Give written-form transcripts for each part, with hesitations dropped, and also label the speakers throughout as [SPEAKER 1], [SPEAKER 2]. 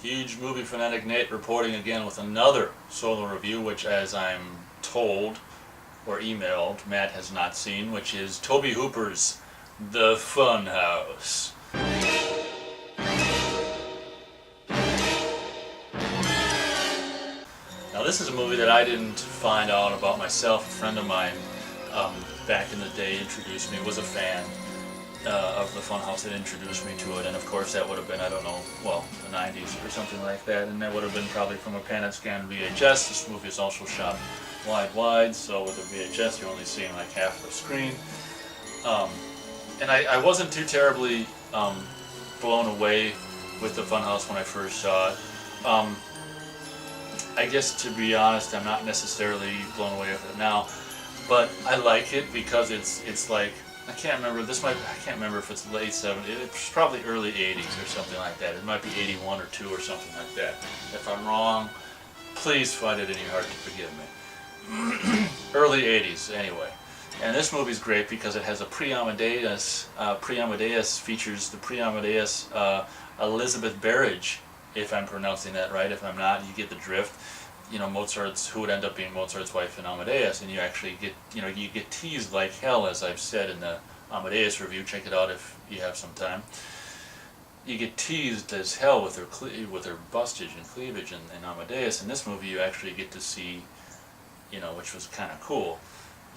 [SPEAKER 1] Huge movie fanatic Nate reporting again with another solo review, which, as I'm told or emailed, Matt has not seen, which is Toby Hooper's The Funhouse. Now, this is a movie that I didn't find out about myself. A friend of mine back in the day introduced me, was a fan of the Funhouse, had introduced me to it, and of course that would have been, I don't know, well, the 90s or something like that, and that would have been probably from a Pan-Scan VHS. This movie is also shot wide, so with a VHS you're only seeing like half the screen. And I wasn't too terribly blown away with the Funhouse when I first saw it. I guess, to be honest, I'm not necessarily blown away with it now, but I like it because it's like, I can't remember if it's late 70s, it's probably early 80s or something like that. It might be 81 or 2 or something like that. If I'm wrong, please find it in your heart to forgive me. Early 80s, anyway. And this movie's great because it has a pre-Amadeus features the pre-Amadeus Elizabeth Barrage, if I'm pronouncing that right. If I'm not, you get the drift. You know, Mozart's, who would end up being Mozart's wife in Amadeus, and you actually get, you get teased like hell, as I've said in the Amadeus review. Check it out if you have some time. You get teased as hell with her bustage and cleavage in Amadeus. In this movie, you actually get to see, which was kind of cool.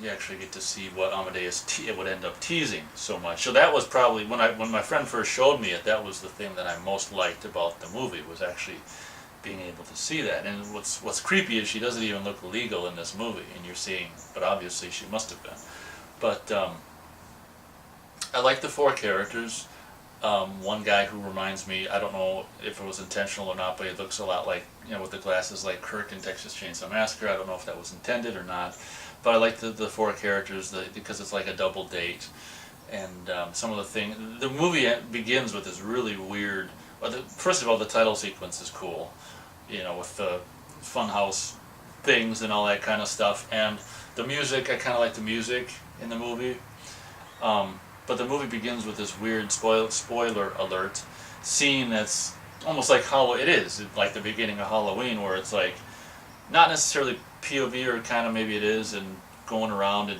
[SPEAKER 1] You actually get to see what Amadeus it would end up teasing so much. So that was probably, when my friend first showed me it, that was the thing that I most liked about the movie, was actually being able to see that. And what's creepy is she doesn't even look legal in this movie, and you're seeing, but obviously she must have been. But I like the 4 characters. One guy who reminds me, I don't know if it was intentional or not, but he looks a lot like, with the glasses, like Kirk in Texas Chainsaw Massacre. I don't know if that was intended or not, but I like the 4 characters because it's like a double date. And some of the things, the movie begins with this really weird, first of all, the title sequence is cool, with the Funhouse things and all that kind of stuff. And the music, I kind of like the music in the movie. But the movie begins with this weird spoiler alert scene that's almost like it is like the beginning of Halloween, where it's like not necessarily POV, or kind of maybe it is, and going around, and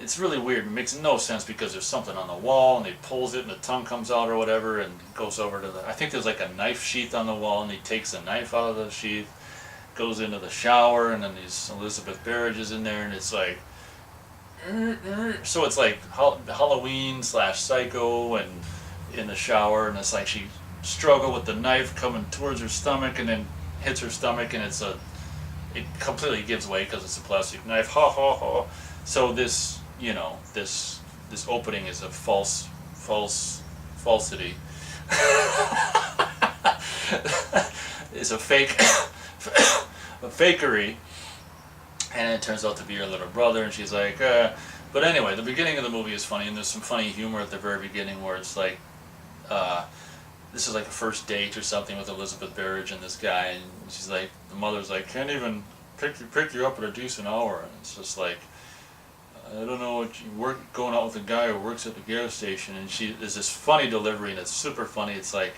[SPEAKER 1] it's really weird. It makes no sense because there's something on the wall and he pulls it and the tongue comes out or whatever, and goes over to I think there's like a knife sheath on the wall, and he takes the knife out of the sheath, goes into the shower, and then these Elizabeth Barrage is in there, and it's like, so it's like Halloween / Psycho, and in the shower, and it's like she struggle with the knife coming towards her stomach, and then hits her stomach, and it completely gives way because it's a plastic knife. Ha ha ha. So this, this opening is a falsity. It's a fake, a fakery. And it turns out to be her little brother, and she's like, But anyway, the beginning of the movie is funny, and there's some funny humor at the very beginning where it's like, this is like a first date or something with Elizabeth Barrage and this guy, and she's like, the mother's like, can't even pick you up at a decent hour, and it's just like, I don't know what going out with a guy who works at the gas station, and there's this funny delivery, and it's super funny. It's like,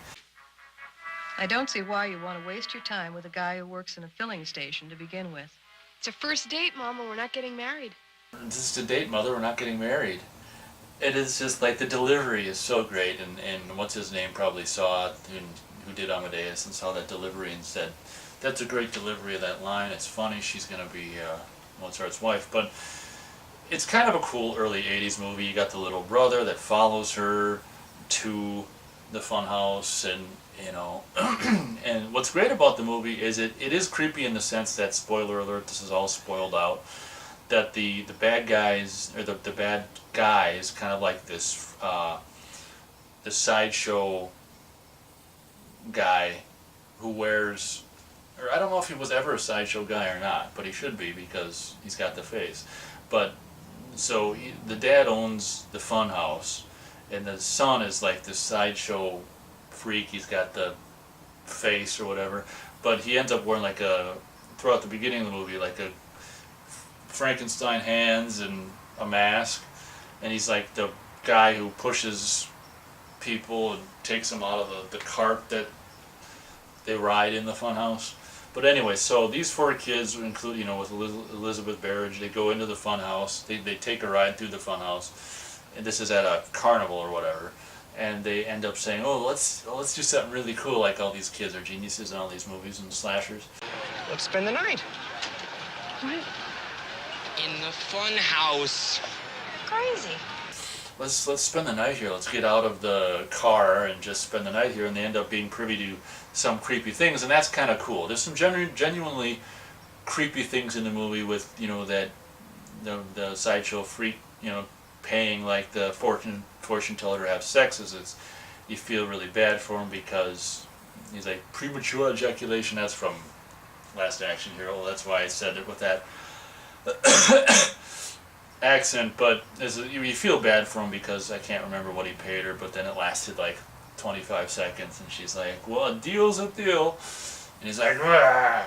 [SPEAKER 2] I don't see why you want to waste your time with a guy who works in a filling station to begin with.
[SPEAKER 3] It's a first date, Mama. We're not getting married.
[SPEAKER 1] This is a date, Mother. We're not getting married. It is just like, the delivery is so great, and what's his name probably saw it, who did Amadeus, and saw that delivery and said, that's a great delivery of that line. It's funny. She's going to be Mozart's wife. But it's kind of a cool early 80s movie. You got the little brother that follows her to the Funhouse, and and what's great about the movie is it is creepy in the sense that, spoiler alert, this is all spoiled out, that the bad guys, or the bad guy is kind of like this sideshow guy who wears, or I don't know if he was ever a sideshow guy or not, but he should be because he's got the face. But so the dad owns the Funhouse, and the son is like this sideshow freak. He's got the face or whatever, but he ends up wearing throughout the beginning of the movie, like a Frankenstein hands and a mask, and he's like the guy who pushes people and takes them out of the cart that they ride in the Funhouse. But anyway, so these 4 kids, include with Elizabeth Barrage, they go into the Funhouse. They take a ride through the Funhouse, and this is at a carnival or whatever. And they end up saying, "Oh, let's do something really cool, like all these kids are geniuses in all these movies and slashers."
[SPEAKER 4] Let's spend the night.
[SPEAKER 3] What?
[SPEAKER 4] In the fun house.
[SPEAKER 3] Crazy.
[SPEAKER 1] Let's spend the night here. Let's get out of the car and just spend the night here. And they end up being privy to some creepy things, and that's kind of cool. There's some genuinely creepy things in the movie with that the sideshow freak paying like the fortune teller to have sex. It's you feel really bad for him because he's like premature ejaculation. That's from Last Action Hero. That's why I said it with that accent. But you feel bad for him because I can't remember what he paid her, but then it lasted like 25 seconds, and she's like, "Well, a deal's a deal," and he's like, "Rah!"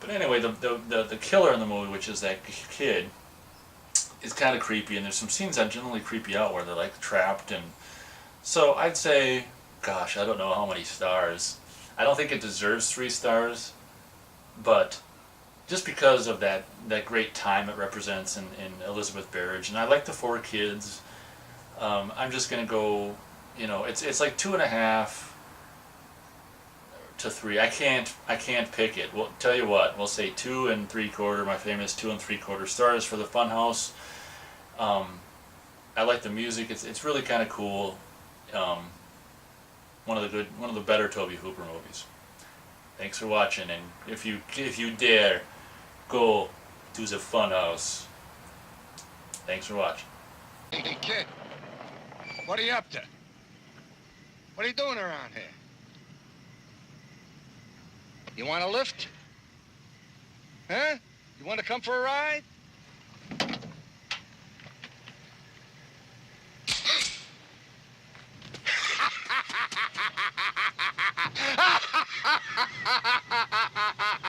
[SPEAKER 1] But anyway, the killer in the movie, which is that kid, is kind of creepy, and there's some scenes that generally creep you out where they're like trapped, and so I'd say, gosh, I don't know how many stars. I don't think it deserves 3 stars, but just because of that great time it represents in Elizabeth Barrage, and I like the 4 kids. I'm just gonna go, it's like 2.5 to 3. I can't pick it. Well, tell you what, we'll say 2 3/4. My famous 2 3/4 stars for the Funhouse. I like the music. It's really kind of cool. One of the better Tobe Hooper movies. Thanks for watching, and if you dare, go to the Funhouse. Thanks for watching.
[SPEAKER 5] Hey, kid, what are you up to? What are you doing around here? You want a lift? Huh? You want to come for a ride?